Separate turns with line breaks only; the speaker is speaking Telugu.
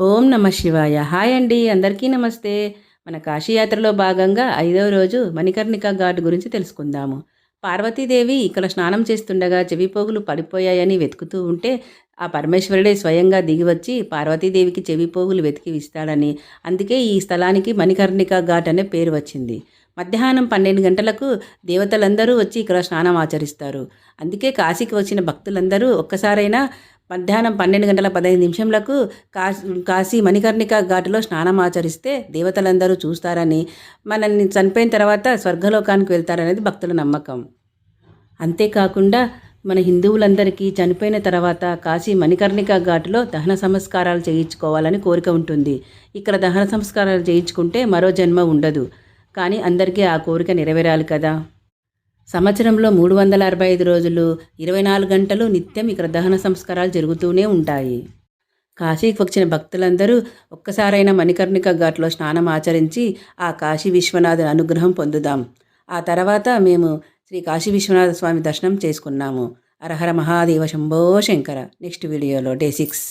ఓం నమ శివాయ. హాయ్ అండి, అందరికీ నమస్తే. మన కాశీయాత్రలో భాగంగా 5వ రోజు మణికర్ణిక ఘాట్ గురించి తెలుసుకుందాము. పార్వతీదేవి ఇక్కడ స్నానం చేస్తుండగా చెవిపోగులు పడిపోయాయని వెతుకుతూ ఉంటే ఆ పరమేశ్వరుడే స్వయంగా దిగివచ్చి పార్వతీదేవికి చెవిపోగులు వెతికి ఇస్తాడని, అందుకే ఈ స్థలానికి మణికర్ణిక ఘాట్ అనే పేరు వచ్చింది. మధ్యాహ్నం 12 గంటలకు దేవతలందరూ వచ్చి ఇక్కడ స్నానం ఆచరిస్తారు. అందుకే కాశీకి వచ్చిన భక్తులందరూ ఒక్కసారైనా మధ్యాహ్నం 12 గంటల 15 నిమిషంలకు కాశీ మణికర్ణిక ఘాటులో స్నానం ఆచరిస్తే దేవతలందరూ చూస్తారని, మనల్ని చనిపోయిన తర్వాత స్వర్గలోకానికి వెళ్తారనేది భక్తుల నమ్మకం. అంతేకాకుండా మన హిందువులందరికీ చనిపోయిన తర్వాత కాశీ మణికర్ణిక ఘాటులో దహన సంస్కారాలు చేయించుకోవాలని కోరిక ఉంటుంది. ఇక్కడ దహన సంస్కారాలు చేయించుకుంటే మరో జన్మ ఉండదు. కానీ అందరికీ ఆ కోరిక నెరవేరాలి కదా. సంవత్సరంలో 365 రోజులు 24 గంటలు నిత్యం ఇక్కడ దహన సంస్కారాలు జరుగుతూనే ఉంటాయి. కాశీకి వచ్చిన భక్తులందరూ ఒక్కసారైనా మణికర్ణిక ఘాట్లో స్నానం ఆచరించి ఆ కాశీ విశ్వనాథుని అనుగ్రహం పొందుదాం. ఆ తర్వాత మేము శ్రీ కాశీ విశ్వనాథ స్వామి దర్శనం చేసుకున్నాము. హరహర మహాదేవ శంభో శంకర. నెక్స్ట్ వీడియోలో డే 6.